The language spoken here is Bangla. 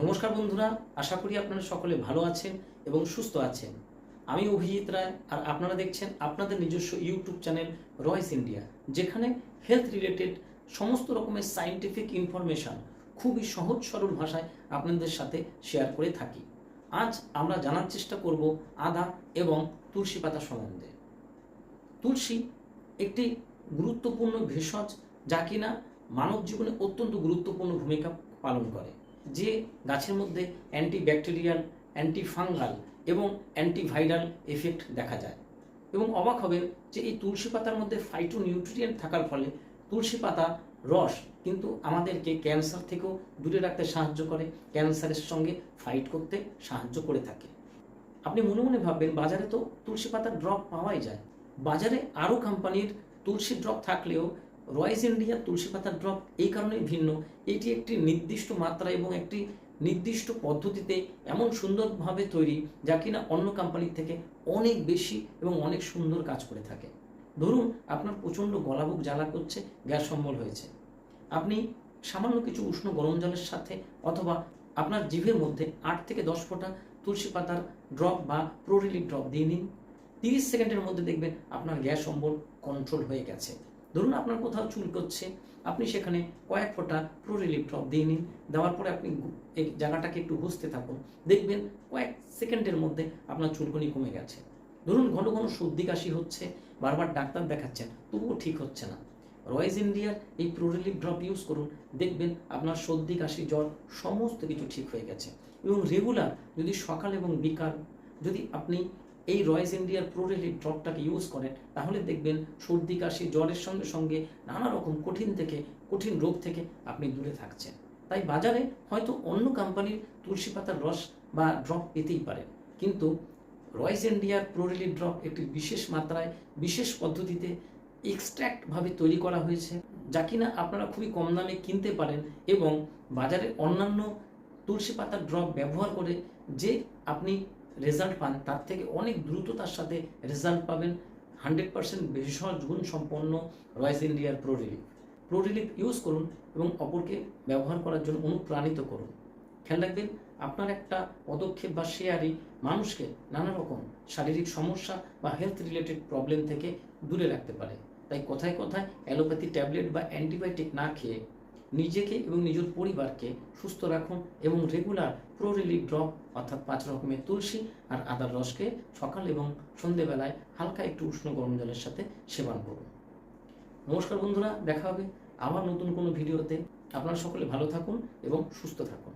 নমস্কার বন্ধুরা, আশা করি আপনারা সকলে ভালো আছেন এবং সুস্থ আছেন। আমি অভিজিৎ রায় আর আপনারা দেখছেন আপনাদের নিজস্ব ইউটিউব চ্যানেল রয়েস ইন্ডিয়া, যেখানে হেলথ রিলেটেড সমস্ত রকমের সায়েন্টিফিক ইনফরমেশান খুবই সহজ সরল ভাষায় আপনাদের সাথে শেয়ার করে থাকি। আজ আমরা জানার চেষ্টা করব আদা এবং তুলসী পাতা সম্বন্ধে। তুলসী একটি গুরুত্বপূর্ণ ভেষজ, যা কিনা মানব জীবনে অত্যন্ত গুরুত্বপূর্ণ ভূমিকা পালন করে। যে গাছের মধ্যে অ্যান্টিব্যাকটেরিয়াল, অ্যান্টিফাঙ্গাল এবং অ্যান্টিভাইরাল এফেক্ট দেখা যায়। এবং অবাক হবেন যে এই তুলসী পাতার মধ্যে ফাইটোনিউট্রিয়েন্ট থাকার ফলে তুলসী পাতা রস কিন্তু আমাদেরকে ক্যান্সার থেকেও দূরে রাখতে সাহায্য করে, ক্যান্সারের সঙ্গে ফাইট করতে সাহায্য করে থাকে। আপনি মনে মনে ভাববেন, বাজারে তো তুলসী পাতার ড্রপ পাওয়াই যায়। বাজারে আরও কোম্পানির তুলসী ড্রপ থাকলেও রয়েস ইন্ডিয়ার তুলসী পাতার ড্রপ এই কারণেই ভিন্ন। এটি একটি নির্দিষ্ট মাত্রা এবং একটি নির্দিষ্ট পদ্ধতিতে এমন সুন্দরভাবে তৈরি, যা কিনা অন্য কোম্পানির থেকে অনেক বেশি এবং অনেক সুন্দর কাজ করে থাকে। ধরুন আপনার প্রচণ্ড গলাবুক জ্বালা করছে, গ্যাস অম্বল হয়েছে, আপনি সামান্য কিছু উষ্ণ গরম জলের সাথে অথবা আপনার জিভের মধ্যে 8 থেকে 10 ফোঁটা তুলসী পাতার ড্রপ বা প্রোরিলিফ ড্রপ দিয়ে নিন। 30 সেকেন্ডের মধ্যে দেখবেন আপনার গ্যাস অম্বল কন্ট্রোল হয়ে গেছে। ধরুন আপনার কোথাও চুল করছে, আপনি সেখানে কয়েক ফোঁটা প্রোরিলিফ ড্রপ দিয়ে নিন। দেওয়ার পরে আপনি এই জায়গাটাকে একটু ঘষতে থাকুন, দেখবেন কয়েক সেকেন্ডের মধ্যে আপনার চুলকুনি কমে গেছে। ধরুন ঘন ঘন সর্দি কাশি হচ্ছে, বারবার ডাক্তার দেখাচ্ছেন, তবুও ঠিক হচ্ছে না, রয়েস ইন্ডিয়ার এই প্রোরিলিফ ড্রপ ইউজ করুন, দেখবেন আপনার সর্দি কাশি জ্বর সমস্ত কিছু ঠিক হয়ে গেছে। এবং রেগুলার যদি সকাল এবং বিকাল যদি আপনি এই রয়েস ইন্ডিয়ার প্রোরিলিফ ড্রপটাকে ইউজ করেন, তাহলে দেখবেন সর্দি কাশি জ্বরের সঙ্গে সঙ্গে নানা রকম কঠিন রোগ থেকে আপনি দূরে থাকছেন। তাই বাজারে হয়তো অন্য কোম্পানির তুলসী পাতার রস বা ড্রপ পেতেই পারেন, কিন্তু রয়েস ইন্ডিয়ার প্রোরিলিফ ড্রপ একটি বিশেষ মাত্রায় বিশেষ পদ্ধতিতে এক্সট্র্যাক্টভাবে তৈরি করা হয়েছে, যা কিনা আপনারা খুবই কম দামে কিনতে পারেন। এবং বাজারে অন্যান্য তুলসী পাতার ড্রপ ব্যবহার করে যে আপনি রেজাল্ট পান, তার থেকে অনেক দ্রুততার সাথে রেজাল্ট পাবেন। 100% ভেষজ গুণ সম্পন্ন রয়েস ইন্ডিয়ার প্রোরিলিফ ইউজ করুন এবং অপরকে ব্যবহার করার জন্য অনুপ্রাণিত করুন। খেয়াল রাখবেন, আপনার একটা পদক্ষেপ বা শেয়ারই মানুষকে নানা রকম শারীরিক সমস্যা বা হেলথ রিলেটেড প্রবলেম থেকে দূরে রাখতে পারে। তাই কথায় কথায় অ্যালোপ্যাথি ট্যাবলেট বা অ্যান্টিবায়োটিক না খেয়ে নিজেকে এবং নিজের পরিবারকে সুস্থ রাখুন এবং রেগুলার প্রোরিলিফ ড্রপ অর্থাৎ 5 রকমের তুলসী আর আদার রসকে সকাল এবং সন্ধেবেলায় হালকা একটু উষ্ণ গরম জলের সাথে সেবন করুন। নমস্কার বন্ধুরা, দেখা হবে আবার নতুন কোনো ভিডিওতে। আপনারা সকলে ভালো থাকুন এবং সুস্থ থাকুন।